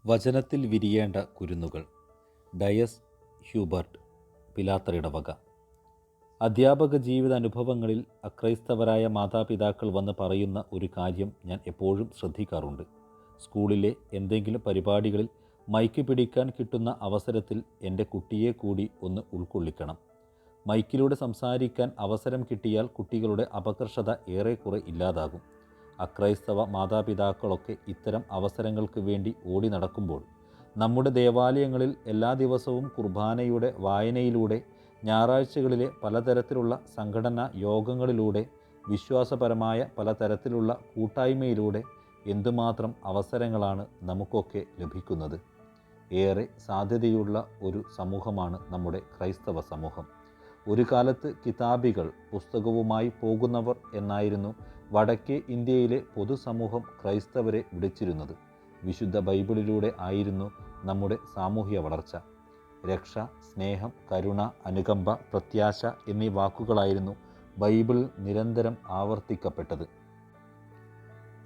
വചനത്തിൽ വിരിയേണ്ട കുരുന്നുകൾ. Diaz Hubert, പിലാത്തറിടവക. അധ്യാപക ജീവിത അനുഭവങ്ങളിൽ അക്രൈസ്തവരായ മാതാപിതാക്കൾ വന്ന് പറയുന്ന ഒരു കാര്യം ഞാൻ എപ്പോഴും ശ്രദ്ധിക്കാറുണ്ട്. സ്കൂളിലെ എന്തെങ്കിലും പരിപാടികളിൽ മൈക്ക് പിടിക്കാൻ കിട്ടുന്ന അവസരത്തിൽ എൻ്റെ കുട്ടിയെ കൂടി ഒന്ന് ഉൾക്കൊള്ളിക്കണം. മൈക്കിലൂടെ സംസാരിക്കാൻ അവസരം കിട്ടിയാൽ കുട്ടികളുടെ അപകർഷത ഏറെക്കുറെ ഇല്ലാതാകും. അക്രൈസ്തവ മാതാപിതാക്കളൊക്കെ ഇത്തരം അവസരങ്ങൾക്ക് വേണ്ടി ഓടി നടക്കുമ്പോൾ നമ്മുടെ ദേവാലയങ്ങളിൽ എല്ലാ ദിവസവും കുർബാനയുടെ വായനയിലൂടെ, ഞായറാഴ്ചകളിലെ പലതരത്തിലുള്ള സംഘടനാ യോഗങ്ങളിലൂടെ, വിശ്വാസപരമായ പലതരത്തിലുള്ള കൂട്ടായ്മയിലൂടെ എന്തുമാത്രം അവസരങ്ങളാണ് നമുക്കൊക്കെ ലഭിക്കുന്നത്. ഏറെ സാധ്യതയുള്ള ഒരു സമൂഹമാണ് നമ്മുടെ ക്രൈസ്തവ സമൂഹം. ഒരു കാലത്ത് കിതാബികൾ, പുസ്തകവുമായി പോകുന്നവർ എന്നായിരുന്നു വടക്കേ ഇന്ത്യയിലെ പൊതുസമൂഹം ക്രൈസ്തവരെ വിളിച്ചിരുന്നത്. വിശുദ്ധ ബൈബിളിലൂടെ ആയിരുന്നു നമ്മുടെ സാമൂഹ്യ വളർച്ച. രക്ഷ, സ്നേഹം, കരുണ, അനുകമ്പ, പ്രത്യാശ എന്നീ വാക്കുകളായിരുന്നു ബൈബിളിൽ നിരന്തരം ആവർത്തിക്കപ്പെട്ടത്.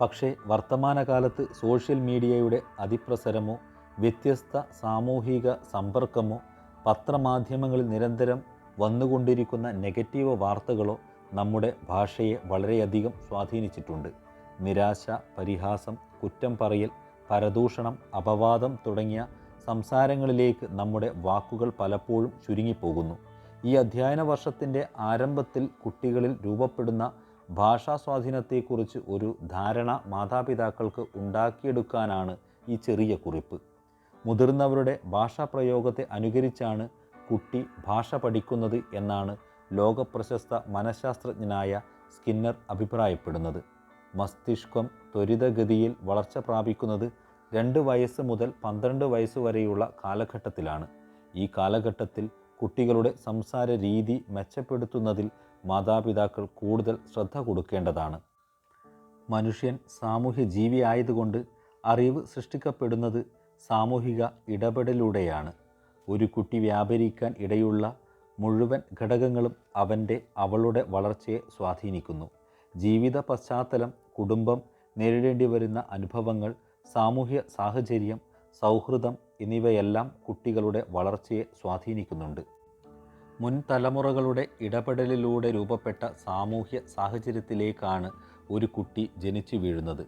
പക്ഷേ വർത്തമാനകാലത്ത് സോഷ്യൽ മീഡിയയുടെ അതിപ്രസരമോ, വ്യത്യസ്ത സാമൂഹിക സമ്പർക്കമോ, പത്രമാധ്യമങ്ങളിൽ നിരന്തരം വന്നുകൊണ്ടിരിക്കുന്ന നെഗറ്റീവ് വാർത്തകളോ നമ്മുടെ ഭാഷയെ വളരെയധികം സ്വാധീനിച്ചിട്ടുണ്ട്. നിരാശ, പരിഹാസം, കുറ്റം പറയൽ, പരദൂഷണം, അപവാദം തുടങ്ങിയ സംസാരങ്ങളിലേക്ക് നമ്മുടെ വാക്കുകൾ പലപ്പോഴും ചുരുങ്ങിപ്പോകുന്നു. ഈ അധ്യയന വർഷത്തിൻ്റെ ആരംഭത്തിൽ കുട്ടികളിൽ രൂപപ്പെടുന്ന ഭാഷാ സ്വാധീനത്തെക്കുറിച്ച് ഒരു ധാരണ മാതാപിതാക്കൾക്ക് ഉണ്ടാക്കിയെടുക്കാനാണ് ഈ ചെറിയ കുറിപ്പ്. മുതിർന്നവരുടെ ഭാഷാപ്രയോഗത്തെ അനുകരിച്ചാണ് കുട്ടി ഭാഷ പഠിക്കുന്നത് എന്നാണ് ലോകപ്രശസ്ത മനഃശാസ്ത്രജ്ഞനായ സ്കിന്നർ അഭിപ്രായപ്പെടുന്നത്. മസ്തിഷ്കം ത്വരിതഗതിയിൽ വളർച്ച പ്രാപിക്കുന്നത് 2 വയസ്സ് മുതൽ 12 വയസ്സ് വരെയുള്ള കാലഘട്ടത്തിലാണ്. ഈ കാലഘട്ടത്തിൽ കുട്ടികളുടെ സംസാര രീതി മെച്ചപ്പെടുത്തുന്നതിൽ മാതാപിതാക്കൾ കൂടുതൽ ശ്രദ്ധ കൊടുക്കേണ്ടതാണ്. മനുഷ്യൻ സാമൂഹ്യ ജീവിയായതുകൊണ്ട് അറിവ് സൃഷ്ടിക്കപ്പെടുന്നത് സാമൂഹിക ഇടപെടലിലൂടെയാണ്. ഒരു കുട്ടി വ്യാപരിക്കാൻ ഇടയുള്ള മുഴുവൻ ഘടകങ്ങളും അവളുടെ വളർച്ചയെ സ്വാധീനിക്കുന്നു. ജീവിത പശ്ചാത്തലം, കുടുംബം, നേരിടേണ്ടി വരുന്ന അനുഭവങ്ങൾ, സാമൂഹ്യ സാഹചര്യം, സൗഹൃദം എന്നിവയെല്ലാം കുട്ടികളുടെ വളർച്ചയെ സ്വാധീനിക്കുന്നുണ്ട്. മുൻ തലമുറകളുടെ ഇടപെടലിലൂടെ രൂപപ്പെട്ട സാമൂഹ്യ സാഹചര്യത്തിലേക്കാണ് ഒരു കുട്ടി ജനിച്ചു വീഴുന്നത്.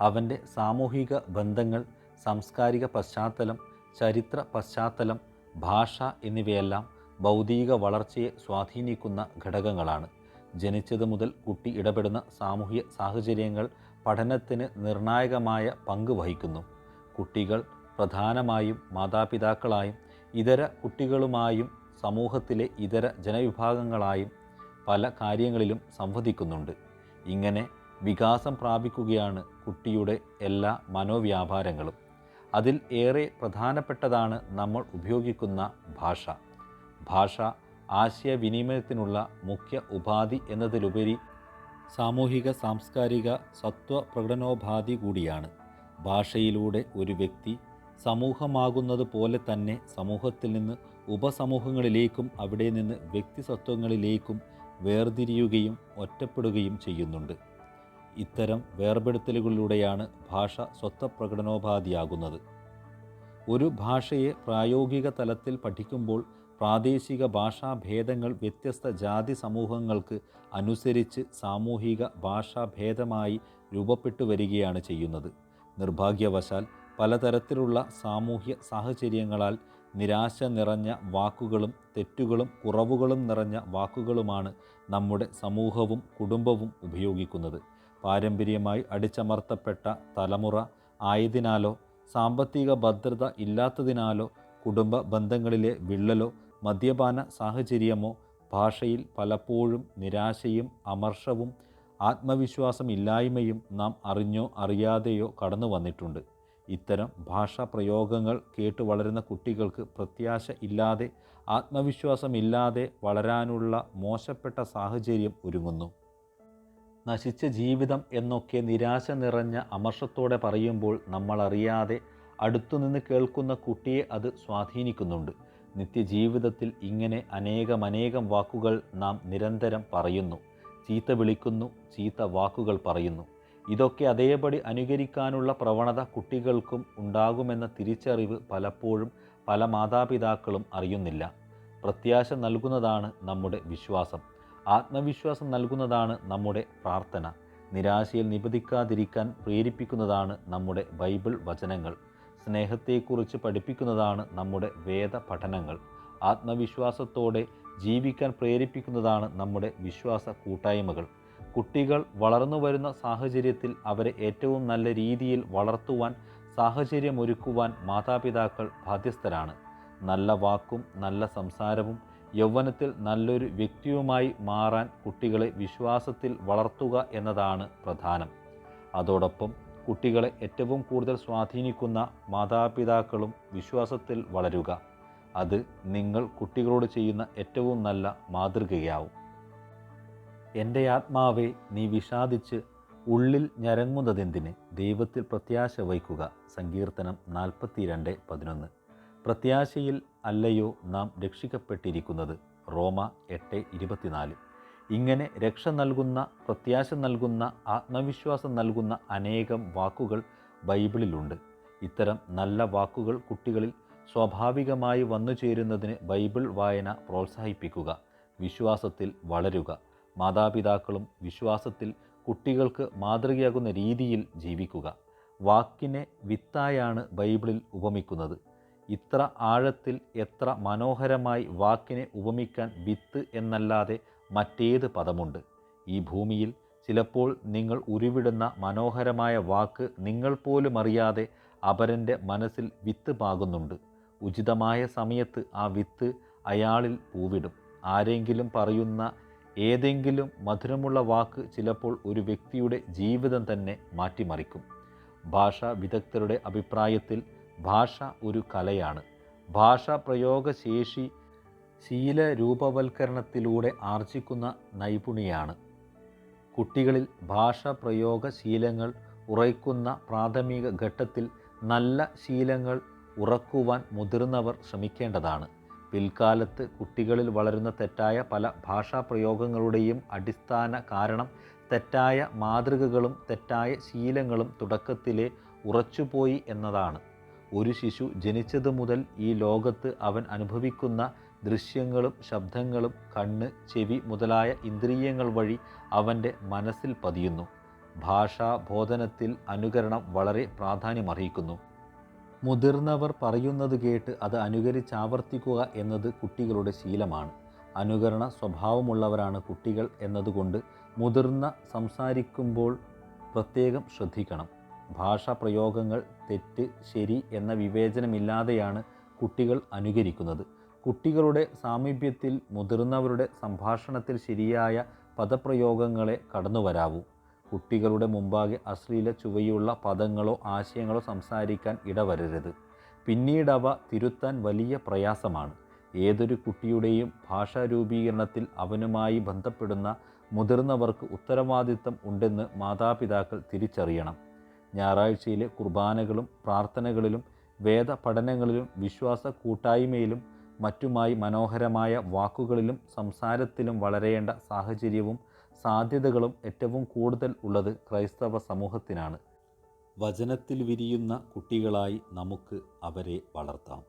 അവൻ്റെ സാമൂഹിക ബന്ധങ്ങൾ, സാംസ്കാരിക പശ്ചാത്തലം, ചരിത്ര പശ്ചാത്തലം, ഭാഷ എന്നിവയെല്ലാം ഭൗതിക വളർച്ചയെ സ്വാധീനിക്കുന്ന ഘടകങ്ങളാണ്. ജനിച്ചത് മുതൽ കുട്ടി ഇടപെടുന്ന സാമൂഹ്യ സാഹചര്യങ്ങൾ പഠനത്തിന് നിർണായകമായ പങ്ക് വഹിക്കുന്നു. കുട്ടികൾ പ്രധാനമായും മാതാപിതാക്കളായും ഇതര കുട്ടികളുമായും സമൂഹത്തിലെ ഇതര ജനവിഭാഗങ്ങളായും പല കാര്യങ്ങളിലും സംവദിക്കുന്നുണ്ട്. ഇങ്ങനെ വികാസം പ്രാപിക്കുകയാണ് കുട്ടിയുടെ എല്ലാ മനോവ്യാപാരങ്ങളും. അതിൽ ഏറെ പ്രധാനപ്പെട്ടതാണ് നമ്മൾ ഉപയോഗിക്കുന്ന ഭാഷ. ഭാഷ ആശയവിനിമയത്തിനുള്ള മുഖ്യ ഉപാധി എന്നതിലുപരി സാമൂഹിക സാംസ്കാരിക സത്വപ്രകടനോപാധി കൂടിയാണ്. ഭാഷയിലൂടെ ഒരു വ്യക്തി സമൂഹമാകുന്നത് പോലെ തന്നെ സമൂഹത്തിൽ നിന്ന് ഉപസമൂഹങ്ങളിലേക്കും അവിടെ നിന്ന് വ്യക്തിസത്വങ്ങളിലേക്കും വേർതിരിയുകയും ഒറ്റപ്പെടുകയും ചെയ്യുന്നുണ്ട്. ഇത്തരം വേർപെടുത്തലുകളിലൂടെയാണ് ഭാഷ സ്വത്വപ്രകടനോപാധിയാകുന്നത്. ഒരു ഭാഷയെ പ്രായോഗിക തലത്തിൽ പഠിക്കുമ്പോൾ പ്രാദേശിക ഭാഷാഭേദങ്ങൾ വ്യത്യസ്ത ജാതി സമൂഹങ്ങൾക്ക് അനുസരിച്ച് സാമൂഹിക ഭാഷാഭേദമായി രൂപപ്പെട്ടു വരികയാണ് ചെയ്യുന്നത്. നിർഭാഗ്യവശാൽ പലതരത്തിലുള്ള സാമൂഹ്യ സാഹചര്യങ്ങളാൽ നിരാശ നിറഞ്ഞ വാക്കുകളും തെറ്റുകളും കുറവുകളും നിറഞ്ഞ വാക്കുകളുമാണ് നമ്മുടെ സമൂഹവും കുടുംബവും ഉപയോഗിക്കുന്നത്. പാരമ്പര്യമായി അടിച്ചമർത്തപ്പെട്ട തലമുറ ആയതിനാലോ, സാമ്പത്തിക ഭദ്രത ഇല്ലാത്തതിനാലോ, കുടുംബ ബന്ധങ്ങളിലെ വിള്ളലോ, മദ്യപാന സാഹചര്യമോ ഭാഷയിൽ പലപ്പോഴും നിരാശയും അമർഷവും ആത്മവിശ്വാസമില്ലായ്മയും നാം അറിഞ്ഞോ അറിയാതെയോ കടന്നു വന്നിട്ടുണ്ട്. ഇത്തരം ഭാഷാ പ്രയോഗങ്ങൾ കേട്ട് വളരുന്ന കുട്ടികൾക്ക് പ്രത്യാശ ഇല്ലാതെ, ആത്മവിശ്വാസമില്ലാതെ വളരാനുള്ള മോശപ്പെട്ട സാഹചര്യം ഒരുങ്ങുന്നു. നശിച്ച ജീവിതം എന്നൊക്കെ നിരാശ നിറഞ്ഞ അമർഷത്തോടെ പറയുമ്പോൾ നമ്മളറിയാതെ അടുത്തുനിന്ന് കേൾക്കുന്ന കുട്ടിയെ അത് സ്വാധീനിക്കുന്നുണ്ട്. നിത്യജീവിതത്തിൽ ഇങ്ങനെ അനേകം വാക്കുകൾ നാം നിരന്തരം പറയുന്നു. ചീത്ത വിളിക്കുന്നു, ചീത്ത വാക്കുകൾ പറയുന്നു. ഇതൊക്കെ അതേപടി അനുകരിക്കാനുള്ള പ്രവണത കുട്ടികൾക്കും ഉണ്ടാകുമെന്ന തിരിച്ചറിവ് പലപ്പോഴും പല മാതാപിതാക്കളും അറിയുന്നില്ല. പ്രത്യാശ നൽകുന്നതാണ് നമ്മുടെ വിശ്വാസം. ആത്മവിശ്വാസം നൽകുന്നതാണ് നമ്മുടെ പ്രാർത്ഥന. നിരാശയിൽ നിപതിക്കാതിരിക്കാൻ പ്രേരിപ്പിക്കുന്നതാണ് നമ്മുടെ ബൈബിൾ വചനങ്ങൾ. സ്നേഹത്തെക്കുറിച്ച് പഠിപ്പിക്കുന്നതാണ് നമ്മുടെ വേദ പഠനങ്ങൾ. ആത്മവിശ്വാസത്തോടെ ജീവിക്കാൻ പ്രേരിപ്പിക്കുന്നതാണ് നമ്മുടെ വിശ്വാസ കൂട്ടായ്മകൾ. കുട്ടികൾ വളർന്നു വരുന്ന സാഹചര്യത്തിൽ അവരെ ഏറ്റവും നല്ല രീതിയിൽ വളർത്തുവാൻ സാഹചര്യമൊരുക്കുവാൻ മാതാപിതാക്കൾ ബാധ്യസ്ഥരാണ്. നല്ല വാക്കും നല്ല സംസാരവും യൗവനത്തിൽ നല്ലൊരു വ്യക്തിയുമായി മാറാൻ കുട്ടികളെ വിശ്വാസത്തിൽ വളർത്തുക എന്നതാണ് പ്രധാനം. അതോടൊപ്പം കുട്ടികളെ ഏറ്റവും കൂടുതൽ സ്വാധീനിക്കുന്ന മാതാപിതാക്കളും വിശ്വാസത്തിൽ വളരുക. അത് നിങ്ങൾ കുട്ടികളോട് ചെയ്യുന്ന ഏറ്റവും നല്ല മാതൃകയാവും. എൻ്റെ ആത്മാവെ, നീ വിഷാദിച്ച് ഉള്ളിൽ ഞരങ്ങുന്നതെന്തിന്? ദൈവത്തിൽ പ്രത്യാശ വയ്ക്കുക. സങ്കീർത്തനം 42:11. പ്രത്യാശയിൽ അല്ലയോ നാം രക്ഷിക്കപ്പെട്ടിരിക്കുന്നത്? റോമ 8:24. ഇങ്ങനെ രക്ഷ നൽകുന്ന, പ്രത്യാശ നൽകുന്ന, ആത്മവിശ്വാസം നൽകുന്ന അനേകം വാക്കുകൾ ബൈബിളിലുണ്ട്. ഇത്തരം നല്ല വാക്കുകൾ കുട്ടികളിൽ സ്വാഭാവികമായി വന്നു ചേരുന്നതിന് ബൈബിൾ വായന പ്രോത്സാഹിപ്പിക്കുക. വിശ്വാസത്തിൽ വളരുക. മാതാപിതാക്കളും വിശ്വാസത്തിൽ കുട്ടികൾക്ക് മാതൃകയാകുന്ന രീതിയിൽ ജീവിക്കുക. വാക്കിനെ വിത്തായാണ് ബൈബിളിൽ ഉപമിക്കുന്നത്. ഇത്ര ആഴത്തിൽ, എത്ര മനോഹരമായി വാക്കിനെ ഉപമിക്കാൻ വിത്ത് എന്നല്ലാതെ മറ്റേത് പദമുണ്ട്? ഈ ഭൂമിയിൽ ചിലപ്പോൾ നിങ്ങൾ ഉരുവിടുന്ന മനോഹരമായ വാക്ക് നിങ്ങൾ പോലും അറിയാതെ അപരൻ്റെ മനസ്സിൽ വിത്ത് പാകുന്നുണ്ട്. ഉചിതമായ സമയത്ത് ആ വിത്ത് അയാളിൽ പൂവിടും. ആരെങ്കിലും പറയുന്ന ഏതെങ്കിലും മധുരമുള്ള വാക്ക് ചിലപ്പോൾ ഒരു വ്യക്തിയുടെ ജീവിതം തന്നെ മാറ്റിമറിക്കും. ഭാഷാ വിദഗ്ധരുടെ അഭിപ്രായത്തിൽ ഭാഷ ഒരു കലയാണ്. ഭാഷാ പ്രയോഗശേഷി ശീലരൂപവൽക്കരണത്തിലൂടെ ആർജിക്കുന്ന നൈപുണിയാണ്. കുട്ടികളിൽ ഭാഷാ പ്രയോഗശീലങ്ങൾ ഉറയ്ക്കുന്ന പ്രാഥമിക ഘട്ടത്തിൽ നല്ല ശീലങ്ങൾ ഉറക്കുവാൻ മുതിർന്നവർ ശ്രമിക്കേണ്ടതാണ്. പിൽക്കാലത്ത് കുട്ടികളിൽ വളരുന്ന തെറ്റായ പല ഭാഷാപ്രയോഗങ്ങളുടെയും അടിസ്ഥാന കാരണം തെറ്റായ മാതൃകകളും തെറ്റായ ശീലങ്ങളും തുടക്കത്തിലേ ഉറച്ചുപോയി എന്നതാണ്. ഒരു ശിശു ജനിച്ചതു മുതൽ ഈ ലോകത്ത് അവൻ അനുഭവിക്കുന്ന ദൃശ്യങ്ങളും ശബ്ദങ്ങളും കണ്ണ്, ചെവി മുതലായ ഇന്ദ്രിയങ്ങൾ വഴി അവൻ്റെ മനസ്സിൽ പതിയുന്നു. ഭാഷാബോധനത്തിൽ അനുകരണം വളരെ പ്രാധാന്യമർഹിക്കുന്നു. മുതിർന്നവർ പറയുന്നത് കേട്ട് അത് അനുകരിച്ചാവർത്തിക്കുക എന്നത് കുട്ടികളുടെ ശീലമാണ്. അനുകരണ സ്വഭാവമുള്ളവരാണ് കുട്ടികൾ എന്നതുകൊണ്ട് മുതിർന്ന സംസാരിക്കുമ്പോൾ പ്രത്യേകം ശ്രദ്ധിക്കണം. ഭാഷാ പ്രയോഗങ്ങൾ തെറ്റ് ശരി എന്ന വിവേചനമില്ലാതെയാണ് കുട്ടികൾ അനുകരിക്കുന്നത്. കുട്ടികളുടെ സാമീപ്യത്തിൽ മുതിർന്നവരുടെ സംഭാഷണത്തിൽ ശരിയായ പദപ്രയോഗങ്ങളെ കടന്നുവരാവൂ. കുട്ടികളുടെ മുമ്പാകെ അശ്ലീല ചുവയുള്ള പദങ്ങളോ ആശയങ്ങളോ സംസാരിക്കാൻ ഇടവരരുത്. പിന്നീടവ തിരുത്താൻ വലിയ പ്രയാസമാണ്. ഏതൊരു കുട്ടിയുടെയും ഭാഷാ രൂപീകരണത്തിൽ അവനുമായി ബന്ധപ്പെടുന്ന മുതിർന്നവർക്ക് ഉത്തരവാദിത്തം ഉണ്ടെന്ന് മാതാപിതാക്കൾ തിരിച്ചറിയണം. ഞായറാഴ്ചയിലെ കുർബാനകളും പ്രാർത്ഥനകളിലും വേദ പഠനങ്ങളിലും വിശ്വാസ കൂട്ടായ്മയിലും മറ്റുമായി മനോഹരമായ വാക്കുകളിലും സംസാരത്തിലും വളരേണ്ട സാഹചര്യവും സാധ്യതകളും ഏറ്റവും കൂടുതൽ ഉള്ളത് ക്രൈസ്തവ സമൂഹത്തിനാണ്. വചനത്തിൽ വിരിയുന്ന കുട്ടികളായി നമുക്ക് അവരെ വളർത്താം.